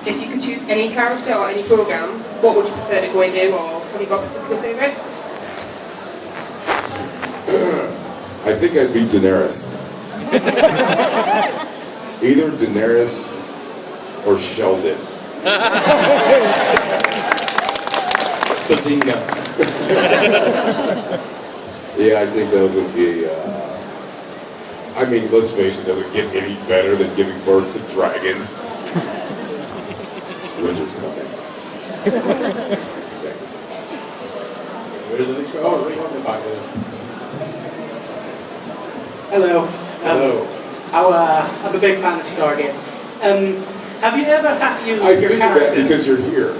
if you could choose any character or any program, what would you prefer to go into, or have you got a particular favourite? I think I'd be Daenerys. Either Daenerys or Sheldon. Bazinga. Yeah, I think those would be, I mean, let's face it, doesn't get any better than giving birth to dragons. Winter's coming. Okay. Where's the next one? Oh, right on the back there. Hello. Hello. I'm a big fan of Stargate. Have you ever had to use I your figured that character? because you're here.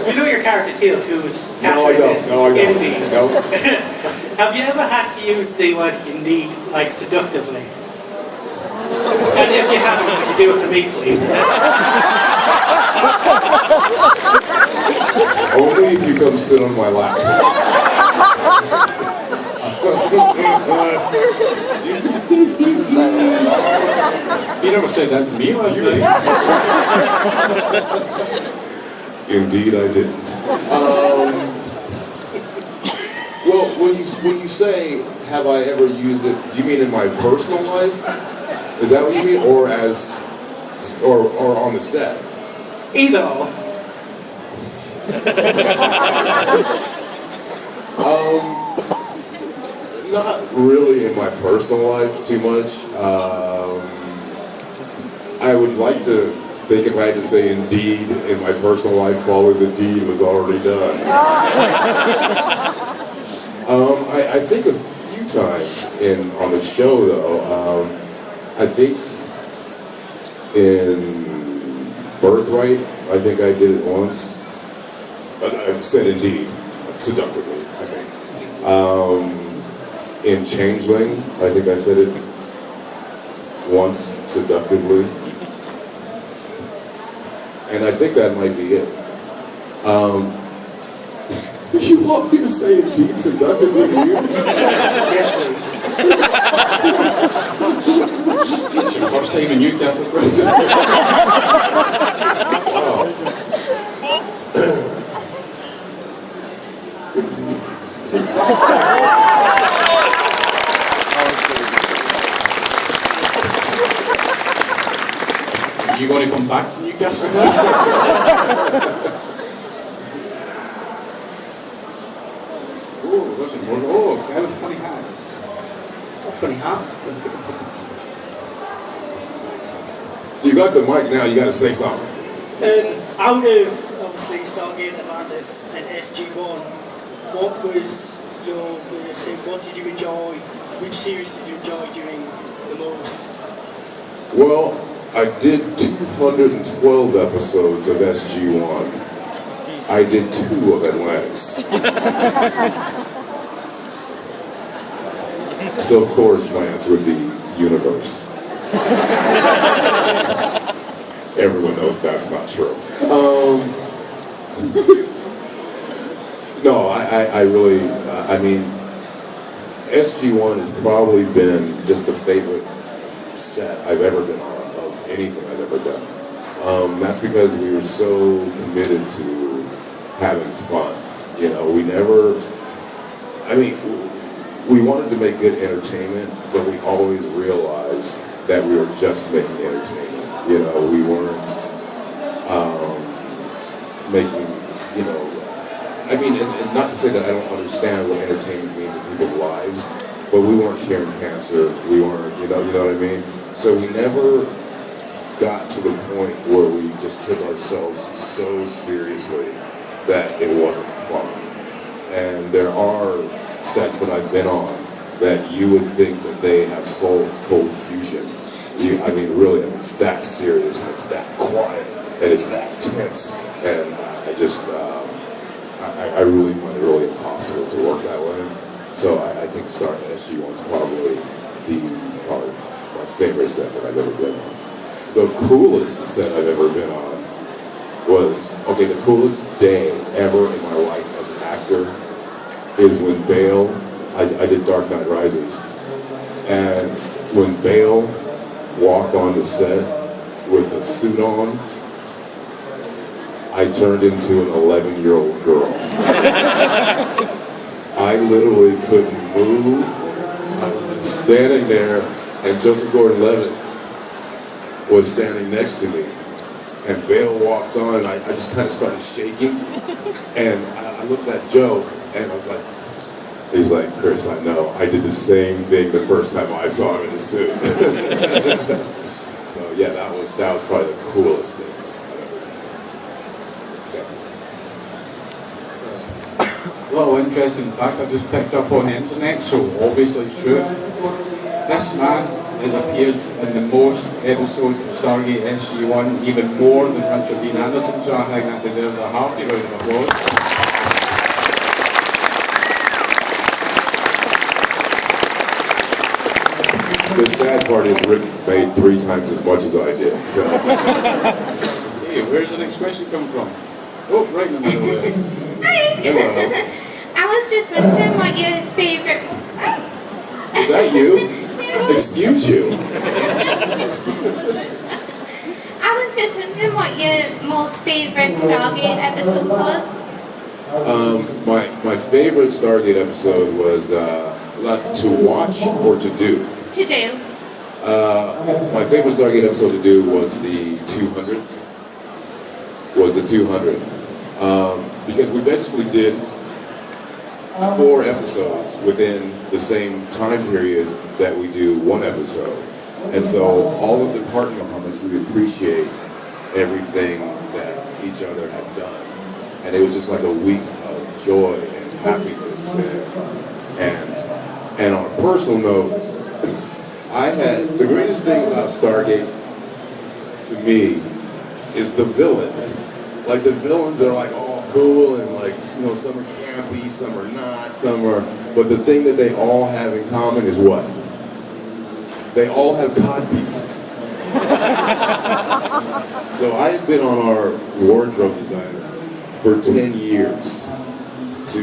You know your character Teal, whose No, I catchphrase don't. is No, I don't. Indeed. No. Have you ever had to use the word indeed, like seductively? And if you haven't, could you do it for me, please? Only if you come sit on my lap. You never said that to me last night. Indeed, I didn't. Well, when you say, have I ever used it, do you mean in my personal life? Is that what you mean? Or or on the set? Either or. Not really in my personal life too much. I would like to think if I had to say indeed in my personal life, probably the deed was already done. I think a few times on the show though. I think in Birthright, I think I did it once. But I said indeed, seductively, I think. In Changeling, I think I said it once, seductively. And I think that might be it. You want me to say indeed seductively to you? Yes, please. It's your first time in Newcastle, Chris. Wow. You going to come back to Newcastle? Oh, there's more. Oh, guy with funny hats. Funny, huh? You got the mic now, you got to say something. Out of obviously Stargate Atlantis and SG-1, what was your, what did you enjoy? Which series did you enjoy doing the most? Well, I did 212 episodes of SG-1. I did 2 of Atlantis. So of course my answer would be Universe. Everyone knows that's not true. No, I really, I mean, SG-1 has probably been just the favorite set I've ever been on of anything I've ever done. That's because we were so committed to having fun. You know, we never, I mean, we wanted to make good entertainment, but we always realized that we were just making entertainment. You know, we weren't making, you know, I mean, and not to say that I don't understand what entertainment means in people's lives, but we weren't curing cancer, we weren't, you know what I mean? So we never got to the point where we just took ourselves so seriously that it wasn't fun. And there are sets that I've been on that you would think that they have solved cold fusion. I mean, really, it's that serious, and it's that quiet, and it's that tense, and I just, I really find it really impossible to work that way. So I think starting SG-1 is probably my favorite set that I've ever been on. The coolest set I've ever been on was, okay, the coolest day ever in my life as an actor is when Bale, I did Dark Knight Rises, and when Bale walked on the set with the suit on I turned into an 11-year-old girl. I literally couldn't move. I was standing there, and Joseph Gordon-Levitt was standing next to me. And Bale walked on, I just kind of started shaking. And I looked at Joe, and I was like, he's like, Chris, I know. I did the same thing the first time I saw him in the suit. So yeah, that was probably the coolest thing I've ever done. Little interesting fact I just picked up on the internet, so obviously it's true. This man has appeared in the most episodes of Stargate SG-1, even more than Richard Dean Anderson, so I think that deserves a hearty round of applause. The sad part is Rick made 3 times as much as I did, so. Hey, where's the next question come from? Oh, right in the middle there. Hello. I was just wondering what your favourite... Is that you? Excuse you. I was just wondering what your most favourite Stargate episode was. My favorite Stargate episode was to watch or to do. To do. My favorite Stargate episode to do was the 200. Because we basically did 4 episodes within the same time period that we do 1 episode. And so all of the partner, how much we appreciate everything that each other had done. And it was just like a week of joy and happiness. And on a personal note, the greatest thing about Stargate to me is the villains. Like the villains are like all cool and like, you know, some are campy, some are not, but the thing that they all have in common is what? They all have cod pieces. So I have been on our wardrobe designer for 10 years to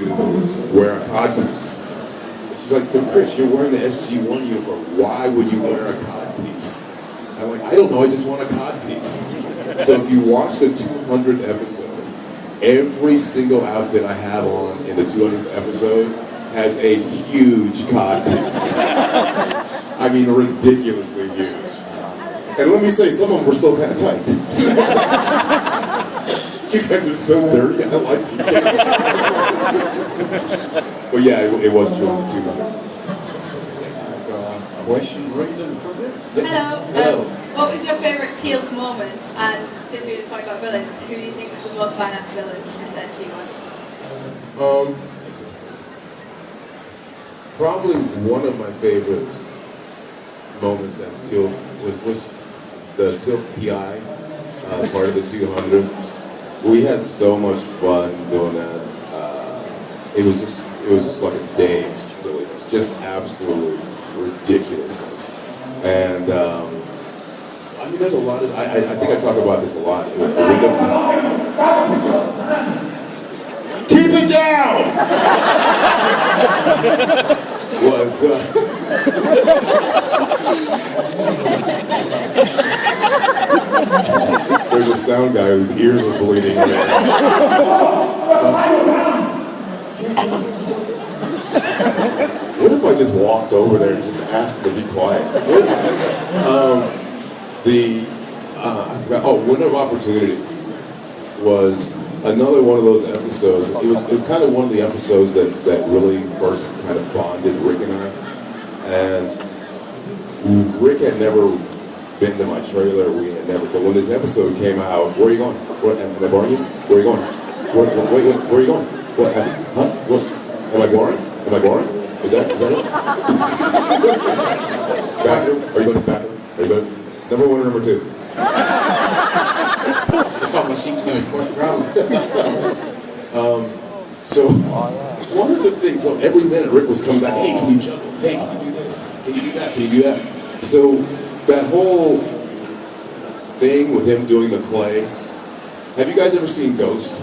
wear a cod piece. She's like, but Chris, you're wearing the SG-1 uniform. Why would you wear a cod piece? I'm like, I don't know, I just want a cod piece. So if you watch the 200th episode, every single outfit I have on in the 200th episode has a huge cod piece. I mean, ridiculously huge. And let me say, some of them were still kind of tight. You guys are so dirty, I like you guys. But yeah, it was true in the 200. Question right in front there. Hello. Hello. What was your favourite Teal'c moment? And since we were just talking about villains, who do you think was the most badass villain in this SG-1? Probably one of my favorite moments as Teal'c was the Teal'c PI, part of the 200. We had so much fun doing that. It was just like a day of silliness, just absolute ridiculousness. And I mean, there's a lot of, I think I talk about this a lot. Keep it down! There's a sound guy whose ears are bleeding. What if I just walked over there and just asked him to be quiet? Window of Opportunity was another one of those episodes. It was kind of one of the episodes that really first kind of bonded Rick and I. And Rick had never been to my trailer. But when this episode came out, where are you going? Am I boring you? Where are you going? Where are you going? What? Huh? What? Am I boring? Am I boring? Is that it? Bathroom? Are you going to the bathroom? Are you going? Number 1 or number 2? I thought my seat's going to be ground. So one of the things, so every minute Rick was coming back, hey, can you juggle? Hey, can you do this? Can you do that? Can you do that? So that whole thing with him doing the clay, have you guys ever seen Ghost?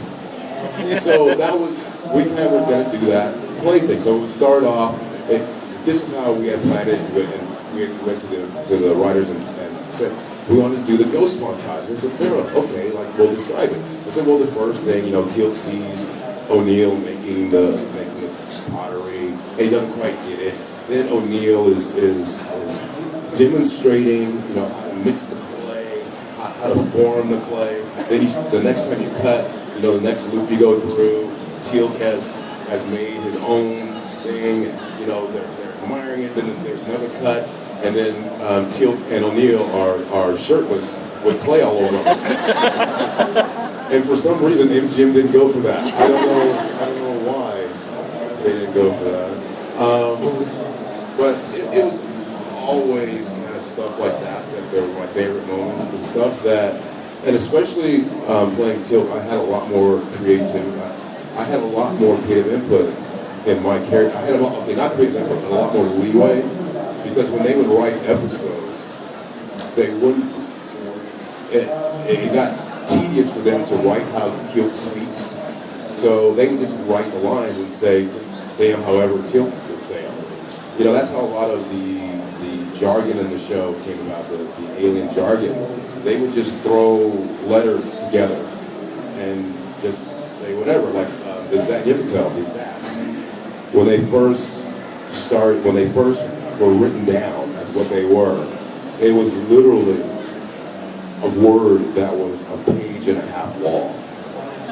So that was, we kind of were going to do that play thing. So it would start off, this is how we had planned it, and we went to the writers and said, we wanted to do the ghost montage. And I said, no, okay, like, we'll describe it. I said, well, the first thing, Teal sees O'Neill making the pottery, and he doesn't quite get it. Then O'Neill is demonstrating, how to mix the clay, how to form the clay. Then the next time you cut, the next loop you go through, Teal has made his own thing, and, they're admiring it. Then there's another cut, and then Teal and O'Neill are shirtless with clay all over them. And for some reason, MGM didn't go for that. I don't know why they didn't go for that. But it was always kind of stuff like that were my favorite moments. The stuff that, and especially playing Teal, I had a lot more creative. I had a lot more creative input in my character. I had a lot, not creative input, but a lot more leeway, because when they would write episodes, they wouldn't. It got tedious for them to write how Teal speaks, so they would just write the lines and just say them however Teal would say them. That's how a lot of the jargon in the show came about, the alien jargon. They would just throw letters together and just say whatever, like the Zat, you can tell, the Zats. When they first were written down as what they were, it was literally a word that was a page and a half long.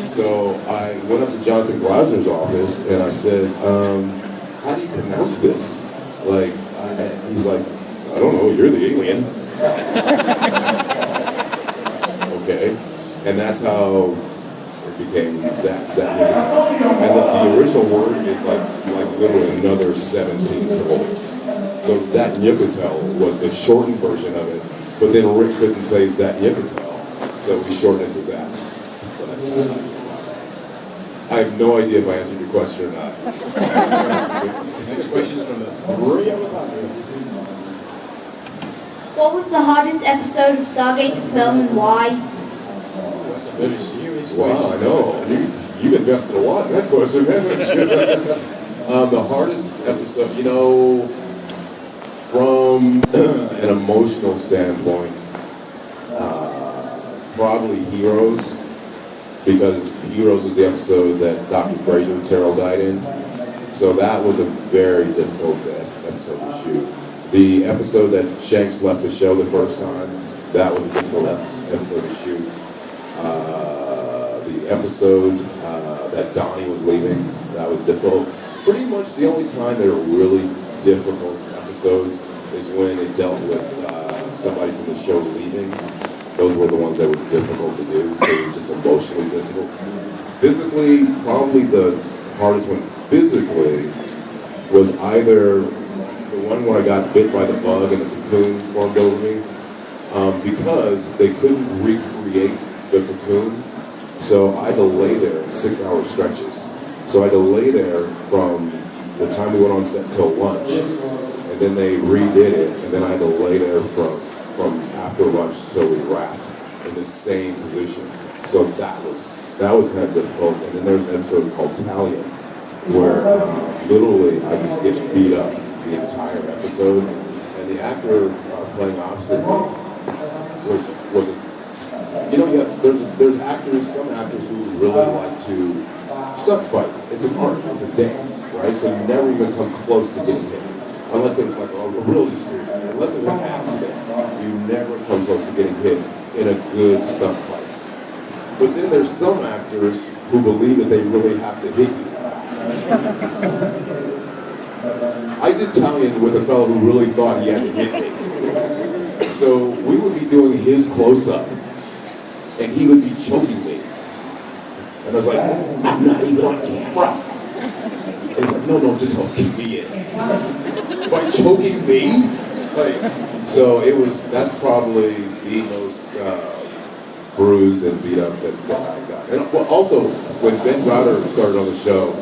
So I went up to Jonathan Glasner's office and I said, how do you pronounce this? He's like, I don't know, you're the alien. Okay. And that's how it became Zat Yipatel. And the original word is like literally another 17 syllables. So Zat Yipatel was the shortened version of it, but then Rick couldn't say Zat Yipatel, so we shortened it to Zat. So that's I have no idea if I answered your question or not. Next question is from Rory at the back. What was the hardest episode of Stargate to film and why? That's a very serious question. Wow, I know. You've invested a lot in that question, haven't you? The hardest episode, from an emotional standpoint, probably Heroes, because Heroes was the episode that Dr. Fraser Terrell died in. So that was a very difficult episode to shoot. The episode that Shanks left the show the first time, that was a difficult episode to shoot. The episode that Donnie was leaving, that was difficult. Pretty much the only time they were really difficult episodes is when it dealt with somebody from the show leaving. Those were the ones that were difficult to do. It was just emotionally difficult. Physically, probably the hardest one physically was either the one where I got bit by the bug and the cocoon formed over me, because they couldn't recreate the cocoon. So I had to lay there in 6-hour stretches. So I had to lay there from the time we went on set till lunch, and then they redid it, and then I had to lay there from after lunch till we wrapped in the same position. So that was kind of difficult. And then there's an episode called Talion, where literally I just get beat up the entire episode, and the actor playing opposite me was yes, there's actors, some actors who really like to stunt fight. It's an art, it's a dance, right? So you never even come close to getting hit. Unless it was like a really serious hit. Unless it was an accident, you never come close to getting hit in a good stunt fight. But then there's some actors who believe that they really have to hit you. I did Talion with a fellow who really thought he had to hit me. So we would be doing his close-up, and he would be choking me. And I was like, I'm not even on camera. And he's like, no, just help keep me in. By choking me? So that's probably the most bruised and beat up that I got. And also, when Ben Browder started on the show,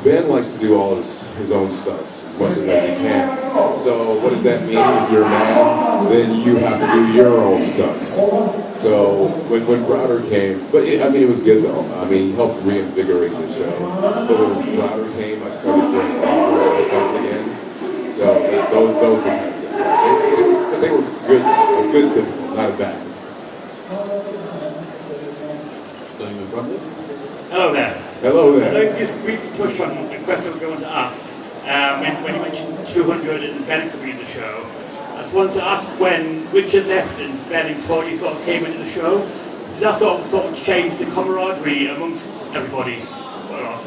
Ben likes to do all his own stunts as much as he can. So what does that mean? If you're a man, then you have to do your own stunts. So when Browder came, it was good though. He helped reinvigorate the show. But when Browder came, I started doing a lot more stunts again. So those were kind of different. But they were good, a good difficult. not a bad thing. Down the front. Hello there. Hello I'd there. like to just briefly touch on the question I was going to ask. When you mentioned 200 and Ben coming in the show, I just wanted to ask when Richard left and Ben and Claudia sort of came into the show, did that sort of change the camaraderie amongst everybody or not?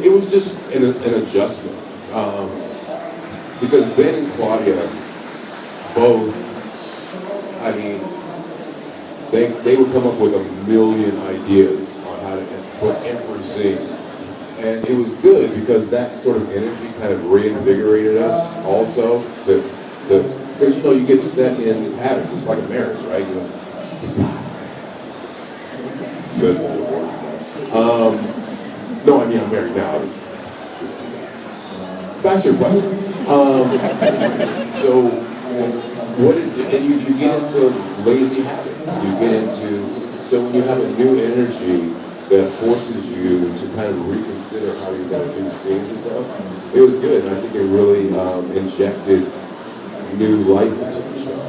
It was just an adjustment. Because Ben and Claudia both, I mean, they would come up with a million ideas on how to put every scene. And it was good because that sort of energy kind of reinvigorated us also because you know you get set in patterns, just like a marriage, right? You know, says the divorce. No, I mean I'm married now. Back to your question. So what and you get into lazy habits. You get into so when you have a new energy that forces you to kind of reconsider how you're going to do scenes and stuff. It was good, and I think it really injected new life into the show.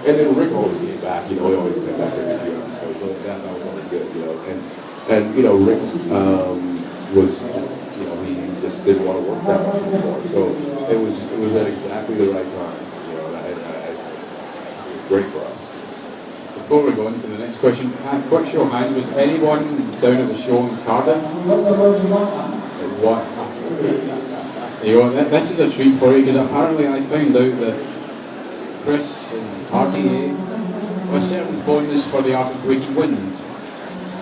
And then Rick always came back, you know, he always came back every few episodes, so that was always good, you know. And you know, Rick was, you know, he just didn't want to work that much anymore. So it was at exactly the right time, you know, and it was great for us. Before we go on to the next question, quick show of hands, was anyone down at the show in Cardiff? What? You know, this is a treat for you because apparently I found out that Chris and RDA was certain fondness for the art of breaking winds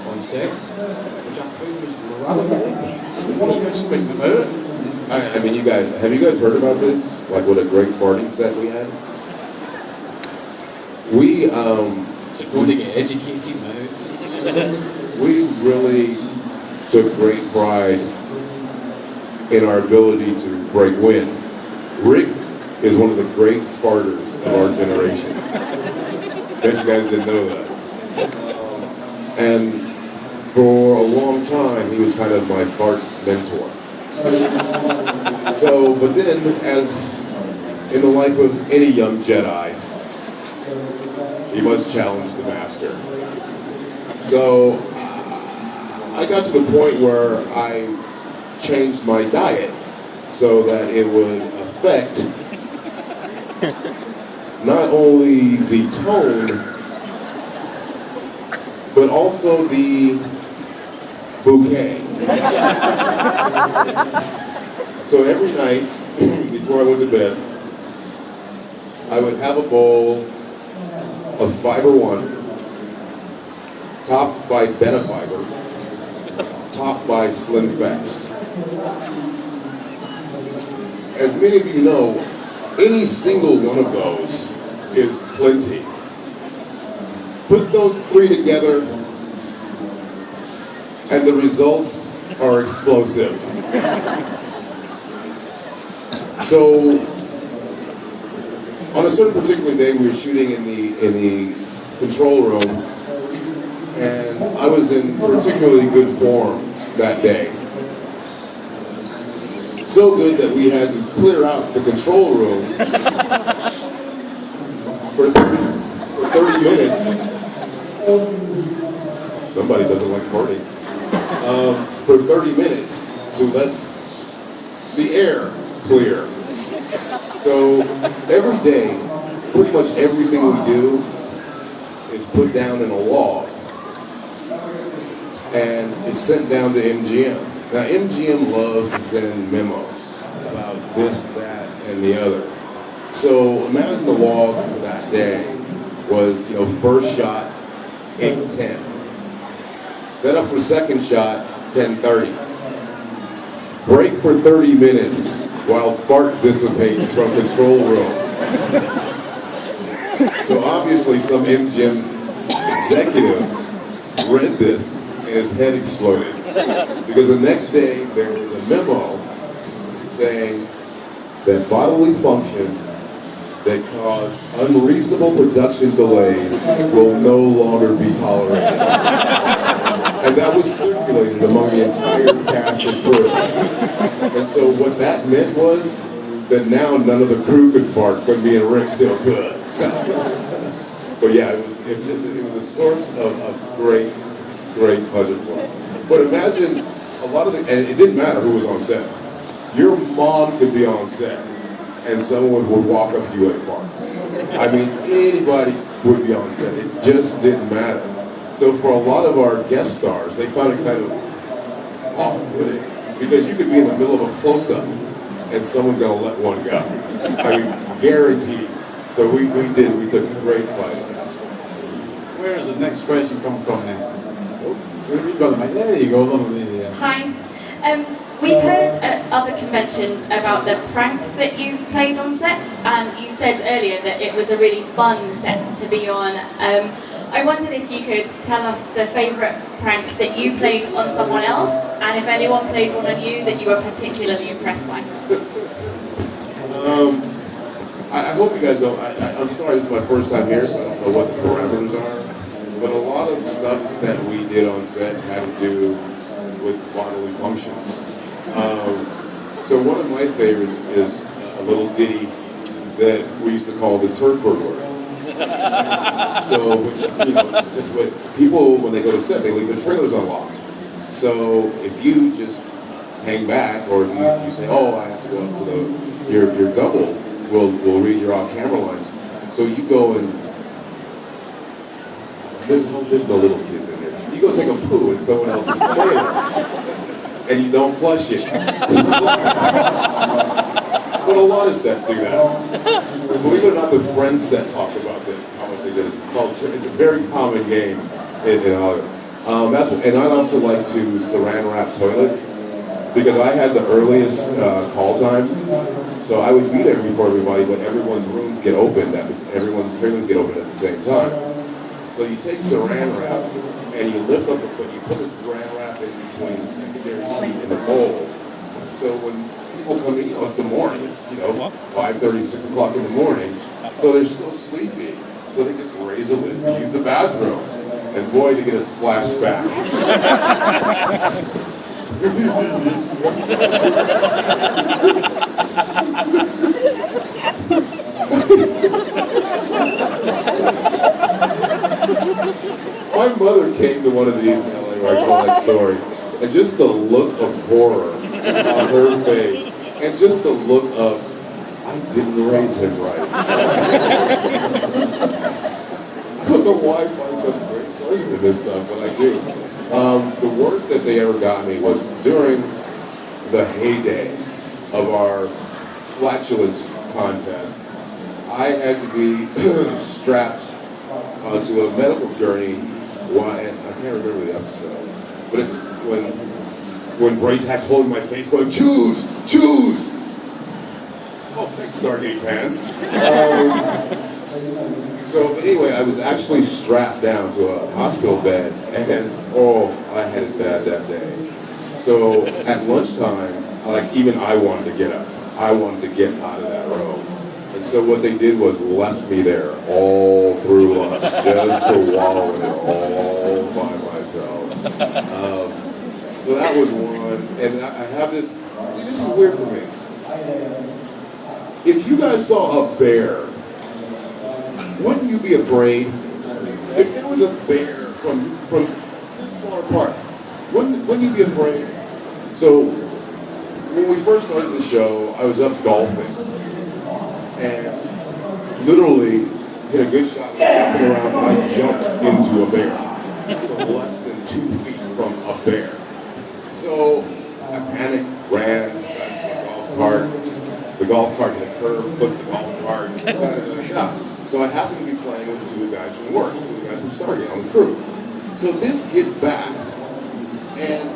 on sets, which I found was rather ridiculous. Bring them out. I mean, have you guys heard about this? Like what a great farting set we had? So going to get educated now. We really took great pride in our ability to break wind. Rick is one of the great farters of our generation. Bet you guys didn't know that. And for a long time, he was kind of my fart mentor. So, but then, as in the life of any young Jedi, he must challenge the master. So I got to the point where I changed my diet so that it would affect not only the tone, but also the bouquet. So every night before I went to bed, I would have a bowl of Fiber One, topped by Benefiber, topped by Slim Fast. As many of you know, any single one of those is plenty. Put those three together, and the results are explosive. So, on a certain particular day, we were shooting in the control room, and I was in particularly good form that day. So good that we had to clear out the control room for 30 minutes. Somebody doesn't like farting. For 30 minutes to let the air clear. So every day, pretty much everything we do is put down in a log, and it's sent down to MGM. Now MGM loves to send memos about this, that, and the other. So imagine the log for that day was, you know, first shot 8:10, set up for second shot 10:30, break for 30 minutes while fart dissipates from control room. So obviously some MGM executive read this and his head exploded. Because the next day there was a memo saying that bodily functions that cause unreasonable production delays will no longer be tolerated. And that was circulated among the entire cast and crew. And so what that meant was that now none of the crew could fart, but me and Rick still could. But yeah, it was a source of great pleasure for us. But imagine a lot of and it didn't matter who was on set. Your mom could be on set, and someone would walk up to you at a bar. I mean, anybody would be on set. It just didn't matter. So for a lot of our guest stars, they found it kind of off-putting because you could be in the middle of a close-up, and someone's gonna let one go. I mean, guaranteed. So we took great flight. Where does the next question come from then? Who's got the mic? There you go, little lady there. Hi. We've heard at other conventions about the pranks that you've played on set, and you said earlier that it was a really fun set to be on. I wondered if you could tell us the favourite prank that you played on someone else, and if anyone played one on you that you were particularly impressed by. I hope you guys don't. I'm sorry, this is my first time here, so I don't know what the parameters are. But a lot of stuff that we did on set had to do with bodily functions. So one of my favorites is a little ditty that we used to call the turd burglar. So, it's just what people, when they go to set, they leave the trailers unlocked. So if you just hang back, or if you say, oh, I have to go up to your double, we'll read your off-camera lines. So you go and there's no little kids in here. You go take a poo in someone else's trailer, and you don't flush it. But a lot of sets do that. Believe it or not, the Friends set talked about this. How much they did. It's a very common game in Hollywood. And I also like to saran wrap toilets because I had the earliest call time. So I would be there before everybody, but everyone's rooms get opened everyone's trailers get opened at the same time. So you take saran wrap and you lift up you put the saran wrap in between the secondary seat and the bowl. So when people come in, it's the morning, it's 5:30, 6 o'clock in the morning, so they're still sleepy. So they just raise a lid to use the bathroom. And boy, to get a splashback. My mother came to one of these in LA where I told that story, and just the look of horror on her face, and just the look of, I didn't raise him right. I don't know why I find such great pleasure in this stuff, but I do. The worst that they ever got me was during the heyday of our flatulence contest. I had to be strapped onto a medical gurney, and I can't remember the episode, but it's when Braytack's holding my face going, choose! Oh, thanks, Stargate fans. But anyway, I was actually strapped down to a hospital bed, and I had it bad that day. So at lunchtime, even I wanted to get up. I wanted to get out of that room. And so what they did was left me there all through lunch, just to wallow in it all by myself. So that was one, and I have this, see, this is weird for me. If you guys saw a bear, wouldn't you be afraid? If there was a bear from this far apart, wouldn't you be afraid? So when we first started the show, I was up golfing, and literally hit a good shot, jumping around, and I jumped into a bear. So less than 2 feet from a bear. So I panicked, ran, got into my golf cart. The golf cart hit a curve, flipped the golf cart, So I happened to be playing with two guys from work, two guys from Stargate on the crew. So this gets back, and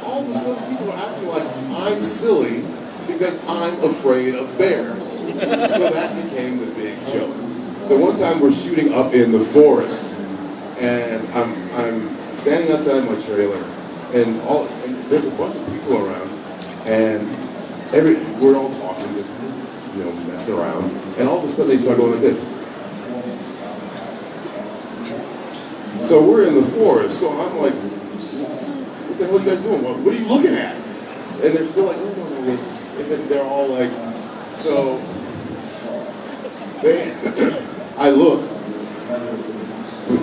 all of a sudden people are acting like I'm silly because I'm afraid of bears. So that became the big joke. So one time we're shooting up in the forest, and I'm standing outside my trailer, and there's a bunch of people around, and we're all talking, just messing around, and all of a sudden they start going like this. So we're in the forest, so I'm like, what the hell are you guys doing? What are you looking at? And they're still like, oh, no. And then they're all like, so I look,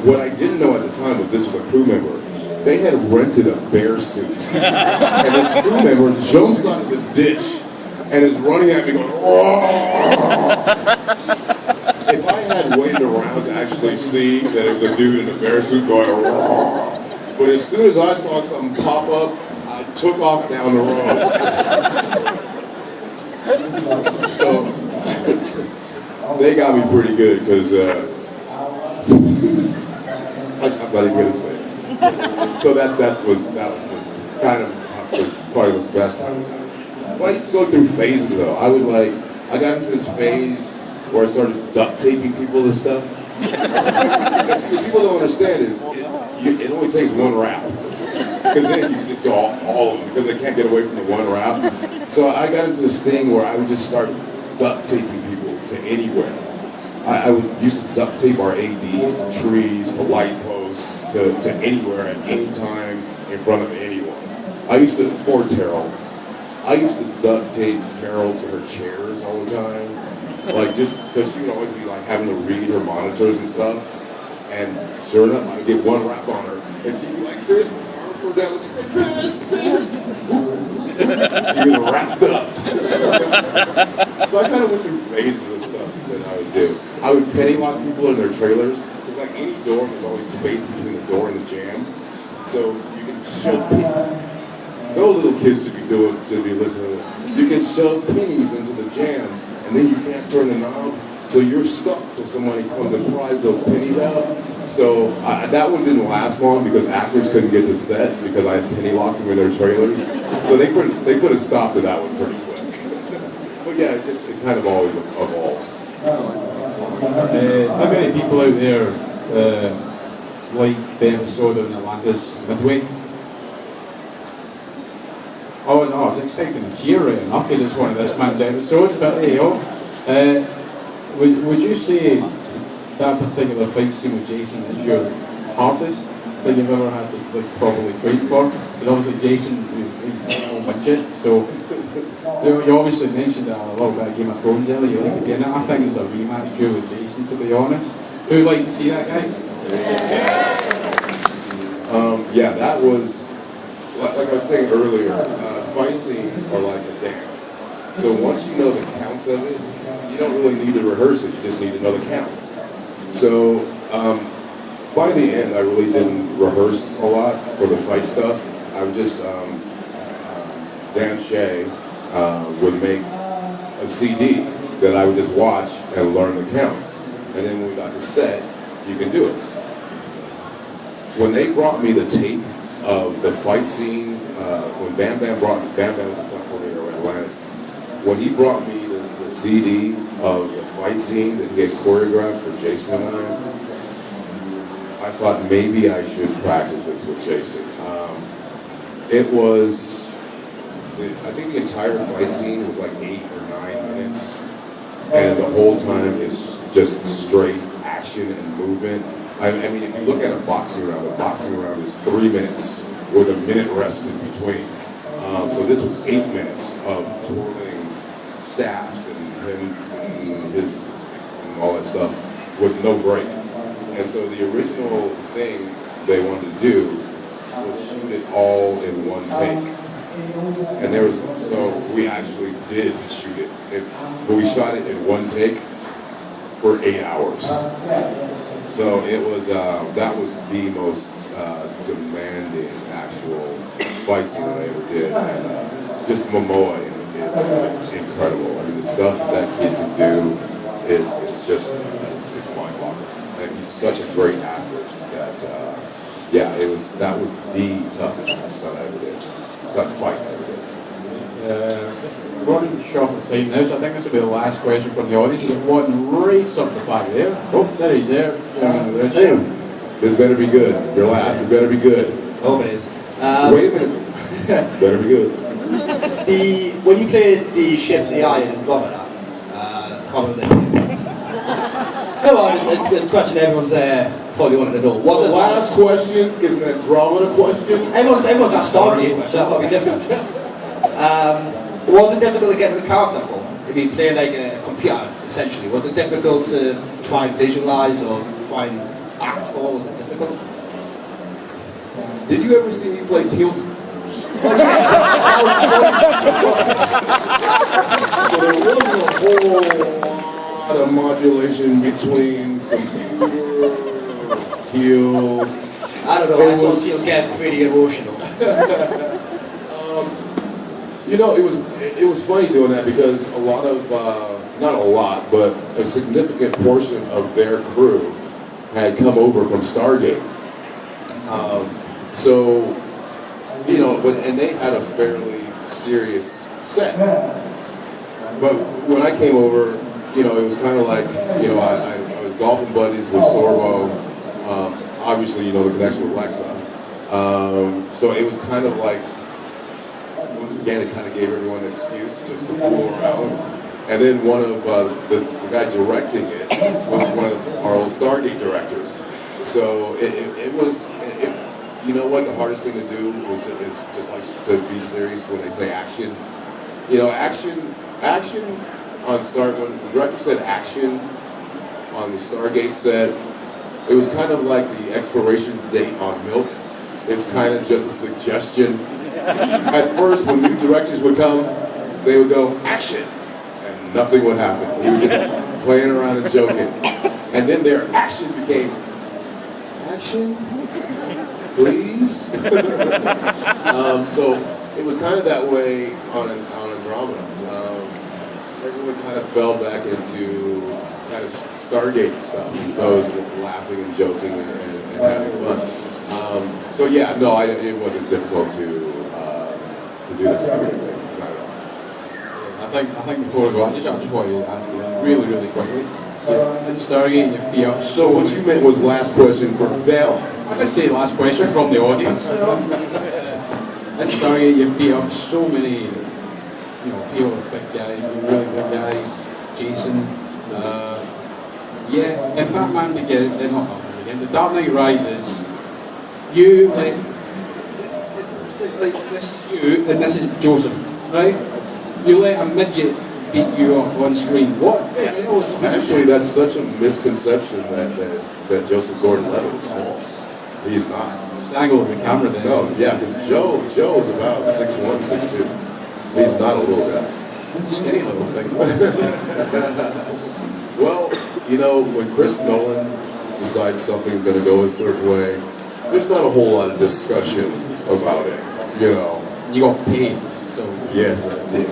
what I didn't know at the time was this was a crew member. They had rented a bear suit, and this crew member jumps out of the ditch and is running at me going, "Roar!" If I had waited around to actually see that it was a dude in a bear suit going, "Roar!" But as soon as I saw something pop up, I took off down the road. So they got me pretty good because I'm not even gonna say it. So that was kind of probably the best time. Well, I used to go through phases though. I got into this phase where I started duct taping people to stuff. And see, what people don't understand is it only takes one wrap. Because then you can just go all of them because they can't get away from the one wrap. So I got into this thing where I would just start duct taping people to anywhere. I would used to duct tape our ADs to trees, to light posts, to anywhere at any time in front of anyone. Poor Terrell. I used to duct tape Terrell to her chairs all the time. Like just because she would always be like having to read her monitors and stuff. And sure enough, I'd get one wrap on her. And she'd be like, "Chris, my arms were down." She'd be like, "Chris." She was wrapped up. So I kind of went through phases of stuff that I would do. I would penny lock people in their trailers. Because like any door, there's always space between the door and the jam. So you can shove people. No little kids should be listening. You can shove pennies into the jams, and then you can't turn the knob. So you're stuck till somebody comes and pries those pennies out. So that one didn't last long because actors couldn't get to set because I had penny locked them in their trailers. So they put a stop to that one pretty quick. But yeah, it kind of always evolved. How many people out there like the episode on Atlantis Midway? Oh no, I was expecting a cheer right enough because it's one of this man's episodes, but there you go. Would you say that particular fight scene with Jason is your hardest that you've ever had to properly train for? Because obviously Jason, you won't win it, so you obviously mentioned a little bit of Game of Thrones earlier, you like to be in it. I think it's a rematch duel with Jason, to be honest. Who'd like to see that, guys? Yeah, that was, like I was saying earlier, fight scenes are like a dance. So once you know the counts of it, you don't really need to rehearse it, you just need to know the counts. So by the end, I really didn't rehearse a lot for the fight stuff. I would just, Dan Shea would make a CD that I would just watch and learn the counts. And then when we got to set, you can do it. When they brought me the tape of the fight scene, when Bam Bam was a stunt coordinator at Atlantis, when he brought me the CD of the fight scene that he had choreographed for Jason and I thought maybe I should practice this with Jason. It was, I think the entire fight scene was like 8 or 9 minutes, and the whole time is just straight action and movement. I mean, if you look at a boxing round is 3 minutes with a minute rest in between. So this was 8 minutes of twirling staffs and him and his and all that stuff with no break. And so the original thing they wanted to do was shoot it all in one take. And so we actually did shoot it. But we shot it in one take for 8 hours. So it was, that was the most demanding actual fight scene that I ever did. And just Momoa in it is just incredible. I mean, the stuff that kid can do is just, it's mind-boggling. And he's such a great athlete that, that was the toughest stunt I ever did. Stunt fight I ever did. Just running short of time now, so I think this will be the last question from the audience. We've got one right up the back there. Oh, there he's there. This better be good. Your last. It better be good. Always. Wait a minute. Better be good. When you played the ship's AI in Andromeda, commonly. Come on, it's a question everyone's probably wanting to know. The last question is an Andromeda question? Everyone's a Stargate question. I thought it was different. Was it difficult to get to the character for? I mean, playing like a computer, essentially. Was it difficult to try and visualise or try and act for? Was it difficult? Did you ever see me play Tilt? Oh, So there wasn't a whole lot of modulation between computer, Tilt. I don't know, I saw you get pretty emotional. You know, it was funny doing that because a lot of, not a lot, but a significant portion of their crew had come over from Stargate. So, you know, and they had a fairly serious set. But when I came over, you know, it was kind of like, you know, I was golfing buddies with Sorbo. Obviously, you know, the connection with Lexa. So it was kind of like, once again, it kind of gave everyone an excuse just to fool around. And then one of the guy directing it was one of our old Stargate directors. So it was, you know what, the hardest thing to do is just like to be serious when they say action. You know, action on when the director said action on the Stargate set, it was kind of like the expiration date on milk. It's kind of just a suggestion. At first, when new directors would come, they would go, action! And nothing would happen. We were just playing around and joking. And then their action became, action? Please? So it was kind of that way on Andromeda. Everyone kind of fell back into kind of Stargate stuff. So I was laughing and joking and having fun. So yeah, no, it wasn't difficult to do the computer thing, not at all. I think before we go, I just want to ask you this really quickly. In Stargate, you'd be up. So what you meant was last question for them. I did say last question from the audience. In Stargate, you'd be up so many, you know, people, big guys, really big guys, Jason. Yeah, in Batman Begins, not Batman Begins, The Dark Knight Rises, you like this is you and this is Joseph, right? You let a midget beat you up on screen. What the hell is that? Actually, that's such a misconception that Joseph Gordon-Levitt is small. He's not. It's the angle of the camera there. No, yeah, because Joe is about 6'1", 6'2". He's not a little guy. Skinny little thing. Well, you know, when Chris Nolan decides something's going to go a certain way, there's not a whole lot of discussion about it, you know. You got paid, so... Yes, I did.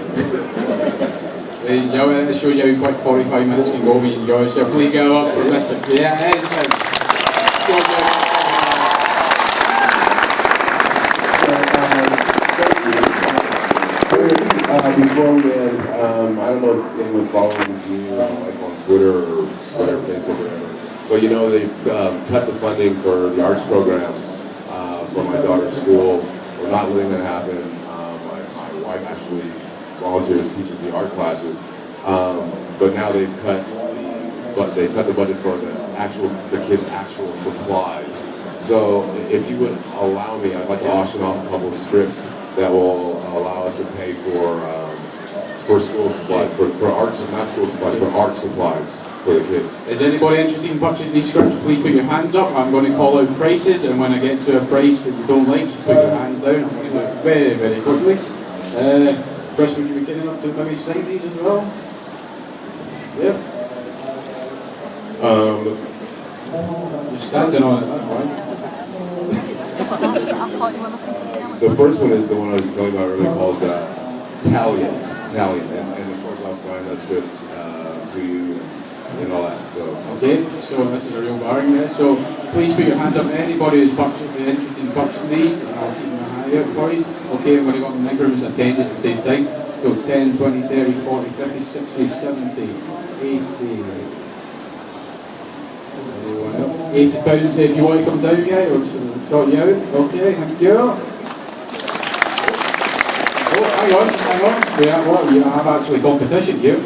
Ladies and gentlemen, it shows you how quick 45 minutes can go when you enjoy yourself. Please give it up for Mr. Yeah, it is, man. Before we end, I don't know if anyone follows you like on Twitter or whatever, Facebook or whatever, but you know they've cut the funding for the arts program for my daughter's school. We're not letting that happen. My wife actually volunteers, teaches the art classes, but now they've cut the budget for the kids' actual supplies. So if you would allow me, I'd like to auction off a couple of scripts that will allow us to pay for school supplies, for arts, not school supplies, for art supplies for the kids. Is anybody interested in purchasing these scripts? Please put your hands up. I'm going to call out prices, and when I get to a price that you don't like, just put your hands down. I'm going to do it very quickly. Chris, would you be kind enough to maybe sign these as well? Yep. You're standing on it, that's fine. The first one is the one I was telling you about earlier called Talion, and of course I'll sign that script to you and all that. So okay, so this is a real bargain there. So please put your hands up. Anybody who's interested in purchasing these, and I'll keep my eye out for you. Okay, I'm going to go in the increments of 10 just to save time. So it's 10, 20, 30, 40, 50, 60, 70, 80. £80 if you want to come down, guy, or sort you out. Okay, thank you. Oh, hang on. You have actually competition here.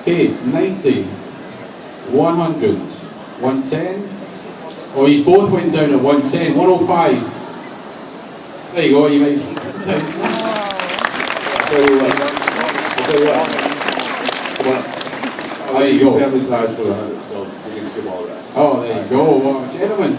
Okay, 90, 100, 110. Oh, you both went down at 110, 105. There you go, you might come down. I'll tell you what. Oh, I there can you do go. Family Ties for the 100, so we can skip all the rest. Oh, there you go. Well, gentlemen,